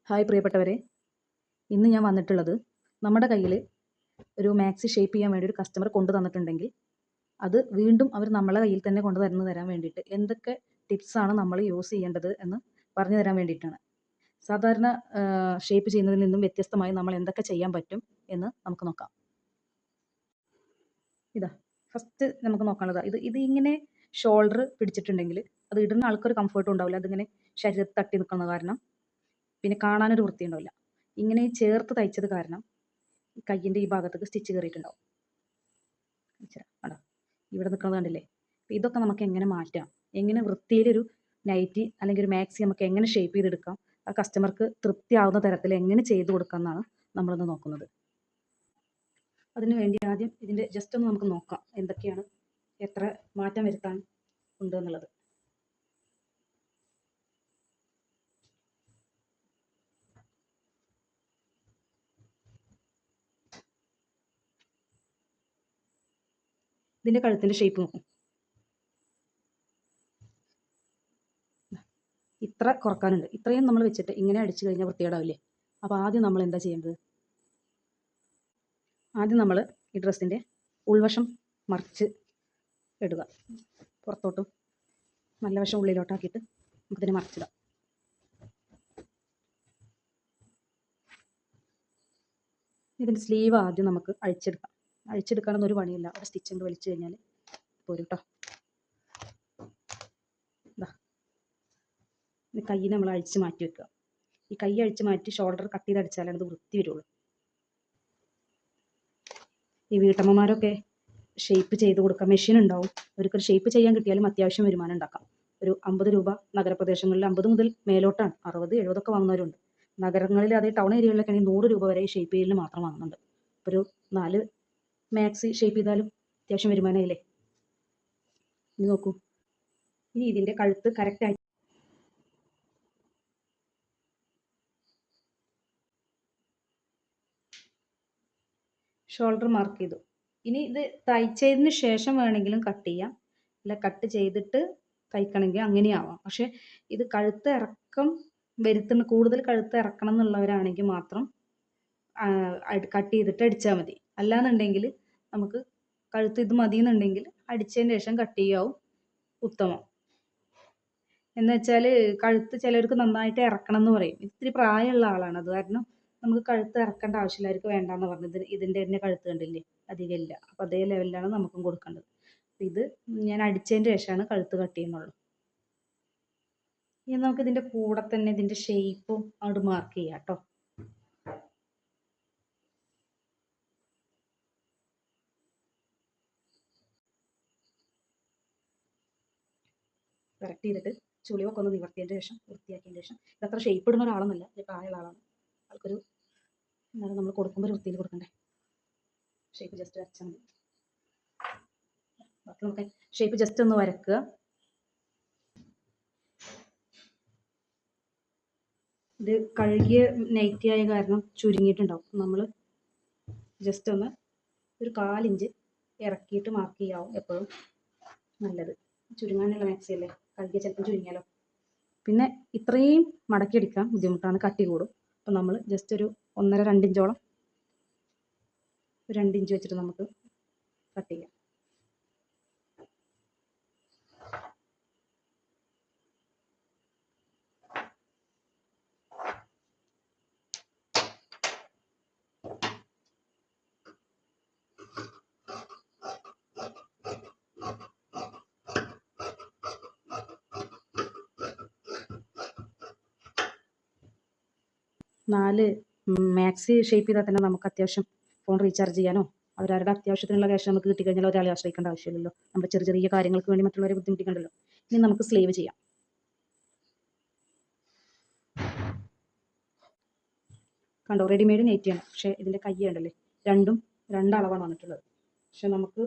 Hi പ്രിയപ്പെട്ടവരെ, ഇന്ന് ഞാൻ വന്നിട്ടുള്ളത് നമ്മുടെ കയ്യിൽ ഒരു മാക്സി ഷേപ്പ് ചെയ്യാൻ വേണ്ടി ഒരു കസ്റ്റമർ കൊണ്ടു തന്നിട്ടുണ്ടെങ്കിൽ അത് വീണ്ടും അവർ നമ്മളെ കയ്യിൽ തന്നെ തരാൻ വേണ്ടിയിട്ട് എന്തൊക്കെ ടിപ്സാണ് നമ്മൾ യൂസ് ചെയ്യേണ്ടത് എന്ന് പറഞ്ഞു തരാൻ വേണ്ടിയിട്ടാണ്. സാധാരണ ഷേപ്പ് ചെയ്യുന്നതിൽ നിന്നും വ്യത്യസ്തമായി നമ്മൾ എന്തൊക്കെ ചെയ്യാൻ പറ്റും എന്ന് നമുക്ക് നോക്കാം. ഇതാ ഫസ്റ്റ് നമുക്ക് നോക്കാനുള്ളത് ഇത് ഇങ്ങനെ ഷോൾഡർ പിടിച്ചിട്ടുണ്ടെങ്കിൽ അത് ഇടുന്ന ആൾക്കൊരു കംഫർട്ടും ഉണ്ടാവില്ല. അതിങ്ങനെ ശരീരത്തിൽ തട്ടി നിൽക്കുന്ന കാരണം പിന്നെ കാണാനൊരു വൃത്തി ഉണ്ടാവില്ല. ഇങ്ങനെ ചേർത്ത് തയ്ച്ചത് കാരണം കയ്യിൻ്റെ ഈ ഭാഗത്തേക്ക് സ്റ്റിച്ച് കയറിയിട്ടുണ്ടാവും. കണ്ടോ, ഇവിടെ നിൽക്കുന്നത് കണ്ടില്ലേ? ഇതൊക്കെ നമുക്ക് എങ്ങനെ മാറ്റാം, എങ്ങനെ വൃത്തിയിലൊരു നൈറ്റി അല്ലെങ്കിൽ ഒരു മാക്സി നമുക്ക് എങ്ങനെ ഷേപ്പ് ചെയ്തെടുക്കാം, ആ കസ്റ്റമർക്ക് തൃപ്തിയാവുന്ന തരത്തിൽ എങ്ങനെ ചെയ്തു കൊടുക്കാം എന്നാണ് നമ്മളിന്ന് നോക്കുന്നത്. അതിനു വേണ്ടി ആദ്യം ഇതിൻ്റെ ജസ്റ്റ് ഒന്ന് നമുക്ക് നോക്കാം എന്തൊക്കെയാണ്, എത്ര മാറ്റം വരുത്താൻ ഉണ്ട് എന്നുള്ളത്. ഇതിൻ്റെ കഴുത്തിൻ്റെ ഷേപ്പ് നോക്കും. ഇത്ര കുറക്കാനുണ്ട്. ഇത്രയും നമ്മൾ വെച്ചിട്ട് ഇങ്ങനെ അടിച്ചു കഴിഞ്ഞാൽ വൃത്തികേടാവില്ലേ? അപ്പോൾ ആദ്യം നമ്മൾ എന്താ ചെയ്യേണ്ടത്? ആദ്യം നമ്മൾ ഈ ഡ്രസ്സിൻ്റെ ഉൾവശം മറിച്ച് ഇടുക. പുറത്തോട്ടും നല്ല വശം ഉള്ളിലോട്ടാക്കിയിട്ട് നമുക്കിതിനെ മറിച്ചിടാം. ഇതിൻ്റെ സ്ലീവ് ആദ്യം നമുക്ക് അഴിച്ചെടുക്കാം. അഴിച്ചെടുക്കാനൊന്നും ഒരു പണിയില്ല, അവിടെ സ്റ്റിച്ച് കൊണ്ട് വലിച്ചു കഴിഞ്ഞാൽ പോരും കേട്ടോ. ഈ കൈ നമ്മൾ അഴിച്ച് മാറ്റി വെക്കുക. ഈ കൈ അഴിച്ച് മാറ്റി ഷോൾഡർ കട്ട് ചെയ്ത് അടിച്ചാലാണ് ഇത് വൃത്തി വരുള്ളൂ. ഈ വീട്ടമ്മമാരൊക്കെ ഷേപ്പ് ചെയ്ത് കൊടുക്കാം, മെഷീൻ ഉണ്ടാവും. ഒരിക്കൽ ഷേപ്പ് ചെയ്യാൻ കിട്ടിയാലും അത്യാവശ്യം വരുമാനം ഉണ്ടാക്കാം. ഒരു 50 രൂപ നഗരപ്രദേശങ്ങളിൽ 50 മുതൽ മേലോട്ടാണ്, 60, 70 ഒക്കെ വാങ്ങുന്നവരുണ്ട്. നഗരങ്ങളിൽ അതേ ടൗൺ ഏരിയകളിലൊക്കെ ആണെങ്കിൽ 100 രൂപ വരെ ഈ ഷേപ്പ് ചെയ്യലിന് മാത്രം വാങ്ങുന്നുണ്ട്. ഒരു 4 മാക്സി ഷേപ്പ് ചെയ്താലും അത്യാവശ്യം വരുമാനമില്ലേ? ഇനി നോക്കൂ, ഇനി ഇതിൻ്റെ കഴുത്ത് കറക്റ്റായി ഷോൾഡർ മാർക്ക് ചെയ്തു. ഇനി ഇത് തയ്ച്ചതിന് ശേഷം വേണമെങ്കിലും കട്ട് ചെയ്യാം, അല്ല കട്ട് ചെയ്തിട്ട് തയ്ക്കണമെങ്കിൽ അങ്ങനെയാവാം. പക്ഷേ ഇത് കഴുത്ത് ഇറക്കം കൂടുതൽ കഴുത്ത് ഇറക്കണം എന്നുള്ളവരാണെങ്കിൽ മാത്രം കട്ട് ചെയ്തിട്ട് അടിച്ചാൽ മതി. അല്ലാന്നുണ്ടെങ്കിൽ നമുക്ക് കഴുത്ത് ഇത് മതി എന്നുണ്ടെങ്കിൽ അടിച്ചതിന് ശേഷം കട്ട് ചെയ്യാവും ഉത്തമം. എന്ന് വെച്ചാൽ കഴുത്ത് ചിലർക്ക് നന്നായിട്ട് ഇറക്കണം എന്ന് പറയും. ഇത്തിരി പ്രായമുള്ള ആളാണ്, അത് കാരണം നമുക്ക് കഴുത്ത് ഇറക്കേണ്ട ആവശ്യമില്ല, അവർക്ക് വേണ്ടാന്ന് പറഞ്ഞത്. ഇതിൻ്റെ തന്നെ കഴുത്ത് കണ്ടില്ലേ, അധികം ഇല്ല. അപ്പം അതേ ലെവലിലാണ് നമുക്കും കൊടുക്കേണ്ടത്. ഇത് ഞാൻ അടിച്ചതിൻ്റെ ശേഷമാണ് കഴുത്ത് കട്ട് ചെയ്യുന്നുള്ളൂ. ഇനി നമുക്ക് ഇതിൻ്റെ കൂടെ തന്നെ ഇതിൻ്റെ ഷേപ്പും അവിടെ മാർക്ക് ചെയ്യാം കേട്ടോ. കറക്റ്റ് ചെയ്തിട്ട് ചുളിവൊക്കെ ഒന്ന് നിവർത്തിയതിൻ്റെ ശേഷം, വൃത്തിയാക്കിയതിൻ്റെ ശേഷം, ഇതത്ര ഷേപ്പ് ഇടുന്ന ഒരാളൊന്നുമില്ല, ഇത് പ്രായമുള്ള ആളാണ്. ആൾക്കൊരു എന്നാലും നമ്മൾ കൊടുക്കുമ്പോൾ ഒരു വൃത്തിയിൽ കൊടുക്കണ്ടേ. ഷേപ്പ് ജസ്റ്റ് വരച്ചാൽ മതി. ബാക്കി നമുക്ക് ഷേപ്പ് ജസ്റ്റ് ഒന്ന് വരക്കുക. ഇത് കഴുകിയ നൈറ്റി ആയ കാരണം ചുരുങ്ങിയിട്ടുണ്ടാവും. നമ്മൾ ജസ്റ്റ് ഒന്ന് ഒരു 1/4 ഇഞ്ച് ഇറക്കിയിട്ട് മാർക്ക് ചെയ്യാവും എപ്പോഴും നല്ലത്. ചുരുങ്ങാനുള്ള മാക്സി അല്ലേ, കഴുകിയ ചിലപ്പോൾ ചുരുങ്ങിയാലോ. പിന്നെ ഇത്രയും മടക്കിയടിക്കാൻ ബുദ്ധിമുട്ടാണ്, കട്ടി കൂടും. അപ്പം നമ്മൾ ജസ്റ്റ് ഒരു 1.5-2 ഇഞ്ചോളം, 2 ഇഞ്ച് വെച്ചിട്ട് നമുക്ക് കട്ട് ചെയ്യാം. നാല് മാക്സി ഷേപ്പ് ചെയ്താൽ തന്നെ നമുക്ക് അത്യാവശ്യം ഫോൺ റീചാർജ് ചെയ്യാനോ അവരവരുടെ അത്യാവശ്യത്തിനുള്ള ക്യാഷ് നമുക്ക് കിട്ടിക്കഴിഞ്ഞാൽ ഒരാളെ ആശ്രയിക്കേണ്ട ആവശ്യമില്ലല്ലോ. നമ്മുടെ ചെറിയ ചെറിയ കാര്യങ്ങൾക്ക് വേണ്ടി മറ്റുള്ളവരെ ബുദ്ധിമുട്ടിക്കണ്ടല്ലോ. ഇനി നമുക്ക് സ്ലീവ് ചെയ്യാം. കണ്ടോ, റെഡിമെയ്ഡ് നൈറ്റിയാണ്, പക്ഷേ ഇതിൻ്റെ കൈ ഉണ്ടല്ലേ, രണ്ടും രണ്ടളവാണ് വന്നിട്ടുള്ളത്. പക്ഷെ നമുക്ക്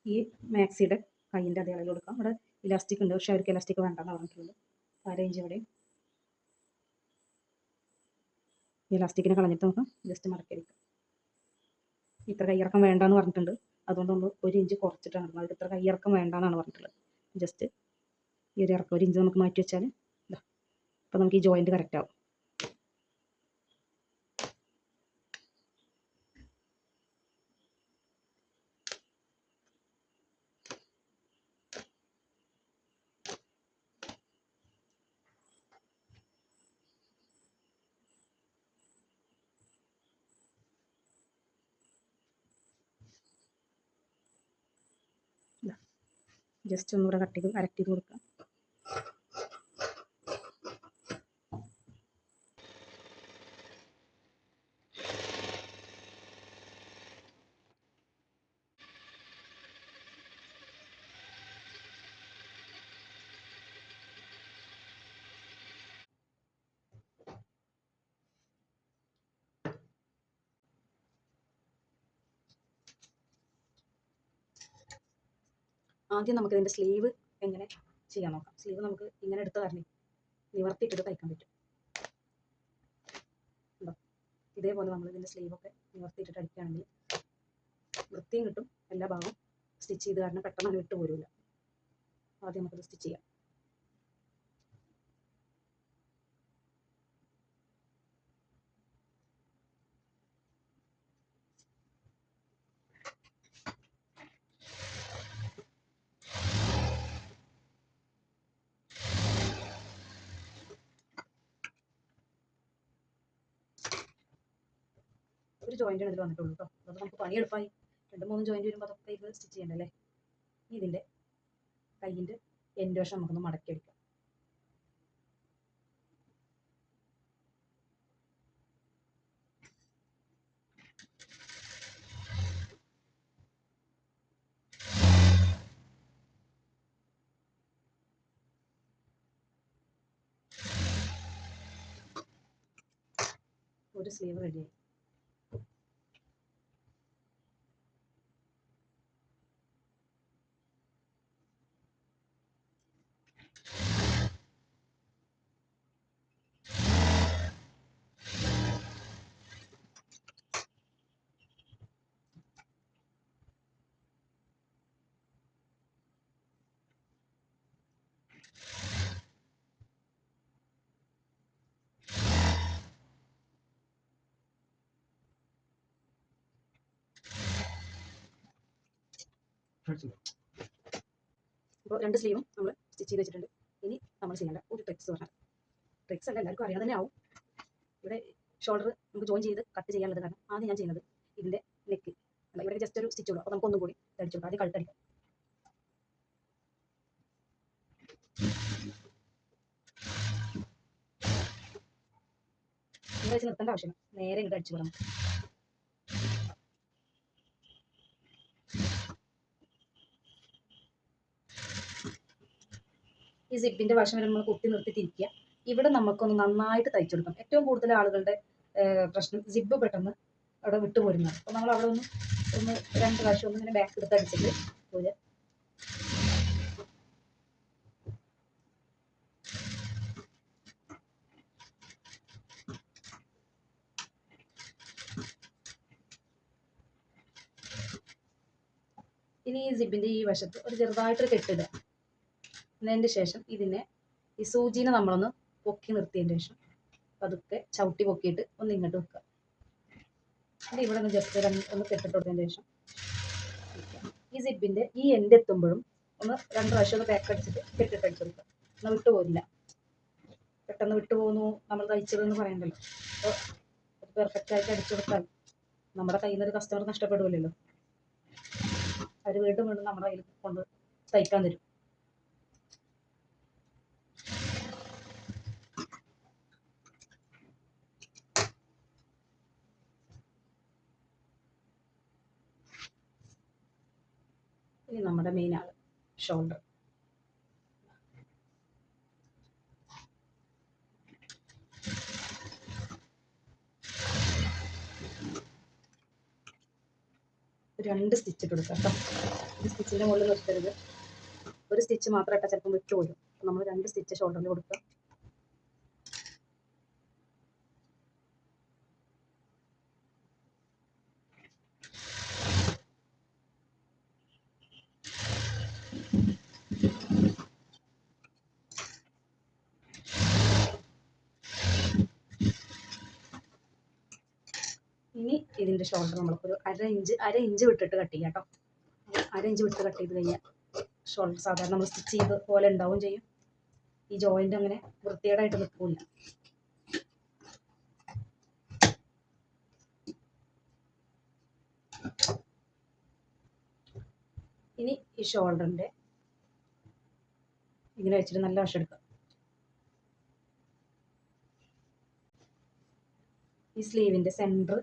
ഈ മാക്സിയുടെ കൈയിൻ്റെ അതേ അളവിൽ കൊടുക്കാം. ഇവിടെ ഇലാസ്റ്റിക് ഉണ്ട്, പക്ഷേ അവർക്ക് ഇലാസ്റ്റിക് വേണ്ടെന്ന് പറഞ്ഞിട്ടുണ്ട്. 1/2 ഇഞ്ച് ഇവിടെ ഇലാസ്റ്റിക്കിനെ കളഞ്ഞിട്ട് നമുക്ക് ജസ്റ്റ് മടക്കിയെടുക്കാം. ഇത്ര കയ്യിറക്കം വേണ്ടാന്ന് പറഞ്ഞിട്ടുണ്ട്, അതുകൊണ്ട് നമ്മൾ 1 ഇഞ്ച് കുറച്ചിട്ടാണ് ഇടുന്നത്. അവർക്ക് ഇത്ര കയ്യിറക്കം വേണ്ടാന്നാണ് പറഞ്ഞിട്ടുള്ളത്. ജസ്റ്റ് ഈ ഒരു ഇറക്കം 1 ഇഞ്ച് നമുക്ക് മാറ്റി വെച്ചാൽ ഇതാ, അപ്പോൾ നമുക്ക് ഈ ജോയിൻറ്റ് കറക്റ്റ് ആവും. ജസ്റ്റ് ഒന്നുകൂടെ കട്ട് ചെയ്ത് അരട്ടി കൊടുക്കുക. ആദ്യം നമുക്ക് ഇതിൻ്റെ സ്ലീവ് എങ്ങനെ ചെയ്യാൻ നോക്കാം. സ്ലീവ് നമുക്ക് ഇങ്ങനെ എടുത്ത് തരണേ നിവർത്തിയിട്ടിട്ട് തയ്ക്കാൻ പറ്റും. ഉണ്ടോ? ഇതേപോലെ നമ്മൾ ഇതിൻ്റെ സ്ലീവൊക്കെ നിവർത്തിയിട്ടിട്ട് അടിക്കുകയാണെങ്കിൽ വൃത്തിയും കിട്ടും, എല്ലാ ഭാഗവും സ്റ്റിച്ച് ചെയ്ത് കാരണം പെട്ടെന്ന് വിട്ടു പോരില്ല. ആദ്യം നമുക്കത് സ്റ്റിച്ച് ചെയ്യാം. ഒരു ജോയിൻ്റാണ് ഇതിൽ വന്നിട്ടുള്ളൂ കേട്ടോ. അത് നമുക്ക് പണി എളുപ്പമായി. 2-3 ജോയിൻ്റ് വരുമ്പോൾ അതൊക്കെ ഇത് സ്റ്റിച്ച് ചെയ്യണ്ടല്ലേ. ഇതിൻ്റെ കയ്യിൻ്റെ എൻഡ് വശം നമുക്കൊന്ന് മടക്കി എടുക്കാം. ഒരു സ്ലീവ് റെഡിയായി. അപ്പോൾ 2 സ്ലീവും നമ്മൾ സ്റ്റിച്ച് ചെയ്ത് വെച്ചിട്ടുണ്ട്. ഇനി നമ്മൾ ചെയ്യേണ്ട ഒരു ട്രിക്സ് പറഞ്ഞാൽ, ട്രിക്സ് അല്ല എല്ലാവർക്കും അറിയാതെ തന്നെ ആവും. ഇവിടെ ഷോൾഡർ നമുക്ക് ജോയിൻ ചെയ്ത് കട്ട് ചെയ്യാനുള്ളത് കാരണം ആദ്യം ഞാൻ ചെയ്യുന്നത് ഇതിൻ്റെ നെക്ക് അല്ല, ഇവിടെ ജസ്റ്റ് ഒരു സ്റ്റിച്ച് ഉള്ളൂ. അപ്പോൾ നമുക്കൊന്നും കൂടി അടിച്ചു കൊടുക്കാം. ആദ്യം കഴുത്തടിക്കാം. ഇവിടെ വെച്ച് നിർത്തേണ്ട ആവശ്യമില്ല, നേരെ ഇങ്ങോട്ട് അടിച്ചു കൊടുക്കാം. ഈ സിബിൻ്റെ വശം വരെ നമ്മൾ കുത്തി നിർത്തി തിരിക്കുക. ഇവിടെ നമുക്കൊന്ന് നന്നായിട്ട് തയ്ച്ചു കൊടുക്കാം. ഏറ്റവും കൂടുതൽ ആളുകളുടെ പ്രശ്നം സിബ് പെട്ടെന്ന് അവിടെ വിട്ടുപോരുന്നതാണ്. അപ്പോൾ നമ്മൾ അവിടെ ഒന്ന് 2 പ്രാവശ്യം ഒന്ന് ഇങ്ങനെ ബാക്ക് എടുത്ത് അടിച്ചിട്ട് പോരുക. ഇനി ഈ സിബിൻ്റെ ഈ വശത്ത് ഒരു ചെറുതായിട്ടൊരു കെട്ടിടുക. എന്നതിൻ്റെ ശേഷം ഇതിനെ ഈ സൂചീനെ നമ്മളൊന്ന് പൊക്കി നിർത്തിയതിൻ്റെ ശേഷം പതുക്കെ ചവിട്ടി പൊക്കിയിട്ട് ഒന്ന് ഇങ്ങോട്ട് വെക്കുക. എന്നിട്ട് ഇവിടെ ഒന്ന് ജസ്റ്റ് ഒന്ന് കെട്ടിട്ട് കൊടുത്തതിന് ശേഷം ഈ സിബിൻ്റെ ഈ എൻഡ് എത്തുമ്പോഴും ഒന്ന് 2 പ്രാവശ്യം ഒന്ന് ബാക്ക് അടിച്ചിട്ട് കെട്ടിട്ട് അടിച്ചു കൊടുക്കുക. എന്നാൽ വിട്ടുപോരില്ല. പെട്ടെന്ന് വിട്ടുപോകുന്നു നമ്മൾ തയ്ച്ചതെന്ന് പറയണ്ടല്ലോ. അപ്പോൾ അത് പെർഫെക്റ്റ് ആയിട്ട് അടിച്ചു കൊടുത്താൽ നമ്മുടെ കയ്യിൽ നിന്നൊരു കസ്റ്റമർ നഷ്ടപ്പെടുമല്ലോ. അവർ വീണ്ടും വീണ്ടും നമ്മുടെ കയ്യിൽ കൊണ്ട് തയ്ക്കാൻ തരും. ഇനി നമ്മുടെ മെയിൻ ആള് ഷോൾഡർ. രണ്ട് സ്റ്റിച്ച് ഇട്ട് കൊടുക്കാം കേട്ടോ. ഒരു സ്റ്റിച്ചിൻ്റെ മുകളിൽ നിർത്തരുത്. ഒരു സ്റ്റിച്ച് മാത്രം ഇട്ടാൽ ചിലപ്പോൾ വിട്ടുപോരും. അപ്പോൾ നമ്മൾ 2 സ്റ്റിച്ച് ഷോൾഡറിൽ കൊടുക്കുക. ഇനി ഇതിൻ്റെ ഷോൾഡർ നമ്മൾക്കൊരു അര ഇഞ്ച് വിട്ടിട്ട് കട്ട് ചെയ്യാം കേട്ടോ. 1/2 ഇഞ്ച് വിട്ട് കട്ട് ചെയ്ത് കഴിഞ്ഞാൽ ഷോൾഡർ സാധാരണ നമ്മൾ സ്റ്റിച്ച് ചെയ്ത് പോലെ ഉണ്ടാവും ചെയ്യും. ഈ ജോയിൻ്റ് അങ്ങനെ വൃത്തികേടായിട്ട് നിൽക്കില്ല. ഇനി ഈ ഷോൾഡറിൻ്റെ ഇങ്ങനെ വെച്ചിട്ട് നല്ല വശം എടുക്കുക. ഈ സ്ലീവിൻ്റെ സെൻറ്റർ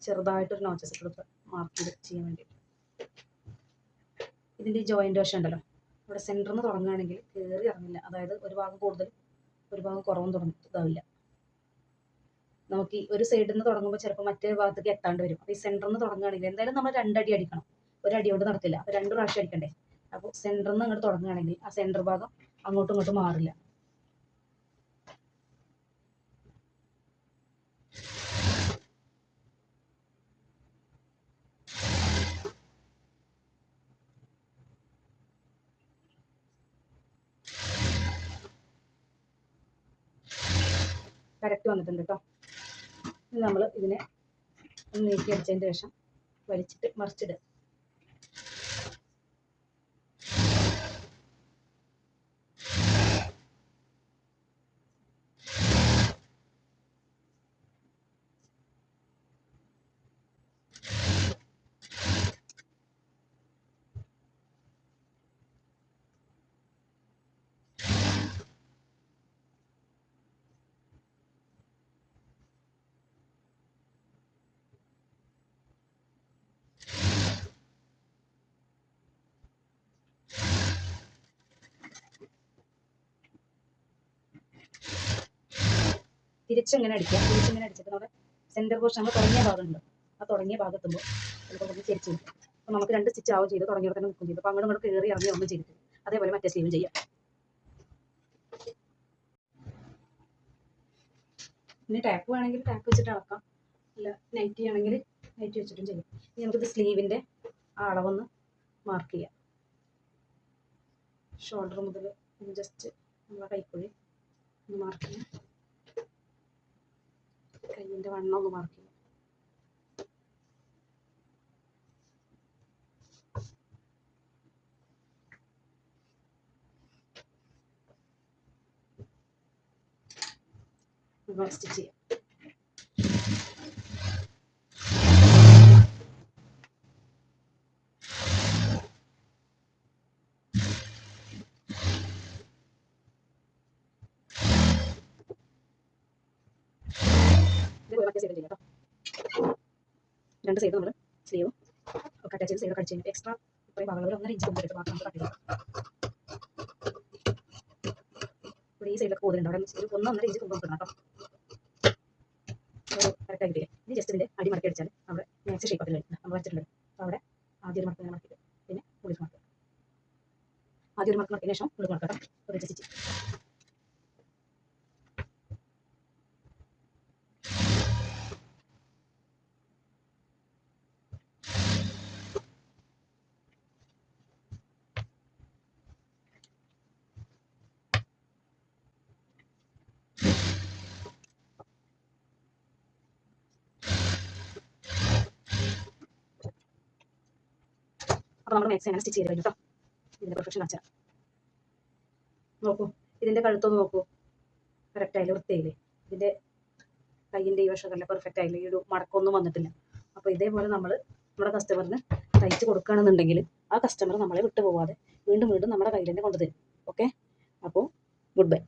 ചെറുതായിട്ടൊരു നോച്ചസ് എടുത്ത് മാർക്ക് ചെയ്ത് ചെയ്യാൻ വേണ്ടിയിട്ട്. ഇതിൻ്റെ ഈ ജോയിൻ്റ് വശം ഉണ്ടല്ലോ, ഇവിടെ സെൻറ്ററിൽ നിന്ന് തുടങ്ങുകയാണെങ്കിൽ കയറി ഇറങ്ങില്ല. അതായത് ഒരു ഭാഗം കൂടുതൽ ഒരു ഭാഗം കുറവും ഇതാവില്ല. നമുക്ക് ഈ ഒരു സൈഡിൽ നിന്ന് തുടങ്ങുമ്പോൾ ചിലപ്പോൾ മറ്റേ ഭാഗത്തേക്ക് എത്താണ്ട് വരും. അപ്പോൾ ഈ സെൻറ്ററിൽ നിന്ന് തുടങ്ങുകയാണെങ്കിൽ എന്തായാലും നമ്മൾ 2 അടി അടിക്കണം. ഒരടി കൊണ്ട് നടക്കില്ല. അപ്പോൾ 2 പ്രാവശ്യം അടിക്കണ്ടേ. അപ്പോൾ സെൻറ്ററിൽ നിന്ന് അങ്ങോട്ട് തുടങ്ങുകയാണെങ്കിൽ ആ സെൻറ്റർ ഭാഗം അങ്ങോട്ടും ഇങ്ങോട്ടും മാറില്ല. കറക്റ്റ് വന്നിട്ടുണ്ട് കേട്ടോ. ഇനി നമ്മൾ ഇതിനെ ഒന്ന് നീക്കി അടിച്ചതിന് ശേഷം വലിച്ചിട്ട് മറിച്ചിടുക. തിരിച്ചിങ്ങനെ അടിക്കുക. തിരിച്ചിങ്ങനെ അടിച്ചിട്ട് നമ്മുടെ സെൻറ്റർ പോർഷൻ നമ്മൾ തുടങ്ങിയ ഭാഗമുണ്ട്, ആ തുടങ്ങിയ ഭാഗത്തുമ്പോൾ ചിലപ്പോൾ നമുക്ക് തിരിച്ച് കിട്ടും. അപ്പോൾ നമുക്ക് 2 സ്റ്റിച്ച് ആവും ചെയ്ത്, തുടങ്ങിയവിടെ തന്നെ നിൽക്കും ചെയ്തു. അപ്പോൾ അങ്ങോട്ട് ഇങ്ങോട്ട് കയറി ഇറങ്ങി ഒന്നും ചെയ്തിട്ട് അതേപോലെ മറ്റേ സ്ലീവും ചെയ്യാം. ഇനി ടാപ്പ് വേണമെങ്കിൽ ടാപ്പ് വെച്ചിട്ട് അളക്കാം, അല്ല നൈറ്റി ആണെങ്കിൽ നൈറ്റി വെച്ചിട്ടും ചെയ്യാം. ഇനി നമുക്കിത് സ്ലീവിൻ്റെ ആ അളവൊന്ന് മാർക്ക് ചെയ്യാം. ഷോൾഡർ മുതൽ ജസ്റ്റ് നമ്മളെ കൈക്കുഴി ഒന്ന് മാർക്ക് ചെയ്യാം. കയ്യിൻ്റെ വണ്ണം ഒന്ന് മാർക്ക് ചെയ്യാം. സ്റ്റിച്ച് ചെയ്യാം. ഇതേപോലെ മറ്റേ സൈഡ് ചെയ്യാം കേട്ടോ. 2 സൈഡ് നമ്മൾ സ്ലീവും ഒക്കെ അറ്റാച്ച് ചെയ്ത് സൈഡ് കടിച്ച് കഴിഞ്ഞിട്ട് എക്സ്ട്രാ ഇത്രയും ഭാഗങ്ങൾ 1.5 ഇഞ്ച് കൊണ്ടിട്ട് മാത്രം നമ്മൾ കട്ട് ചെയ്യാം. ഇവിടെ ഈ സൈഡിലൊക്കെ കൂടുതലുണ്ട്, അവിടെ 1.5 ഇഞ്ച് കൊണ്ടു കൊടുക്കണം കേട്ടോ. കറക്റ്റ് ആയിട്ട് ഇനി ജസ്റ്റ് ഇതിൻ്റെ അടി മടക്കി അടിച്ചാൽ അവിടെ മാക്സ് ഷേപ്പത്തിൽ വരും. നമ്മൾ വരച്ചിട്ടുണ്ട്. അപ്പോൾ അവിടെ ആദ്യം ഒരു മടക്കി മടക്കിയിട്ട് പിന്നെ ഉള്ളിൽ മടക്കുക. ആദ്യം ഒരു മടക്കിയതിന് ശേഷം ഉള്ളിൽ മടക്കുക കേട്ടോ. ഒരു സ്റ്റിച്ച് അപ്പോൾ നമ്മൾ മാക്സ് അങ്ങനെ സ്റ്റിച്ച് ചെയ്ത് കഴിഞ്ഞു കേട്ടോ. ഇതിൻ്റെ പെർഫെക്ഷൻ കാണിച്ചാൽ നോക്കൂ, ഇതിൻ്റെ കഴുത്തൊന്ന് നോക്കൂ, കറക്റ്റ് ആയില്ലേ, വൃത്തിയായില്ലേ. ഇതിൻ്റെ കയ്യിൻ്റെ ഈ വശമല്ല പെർഫെക്റ്റ് ആയില്ലേ, ഈ ഒരു മടക്കമൊന്നും വന്നിട്ടില്ല. അപ്പോൾ ഇതേപോലെ നമ്മൾ നമ്മുടെ കസ്റ്റമറിന് തയ്ച്ച് കൊടുക്കുകയാണെന്നുണ്ടെങ്കിൽ ആ കസ്റ്റമർ നമ്മളെ വിട്ടു പോവാതെ വീണ്ടും വീണ്ടും നമ്മുടെ കയ്യിൽ തന്നെ കൊണ്ടുതരും. ഓക്കെ, അപ്പോൾ ഗുഡ് ബൈ.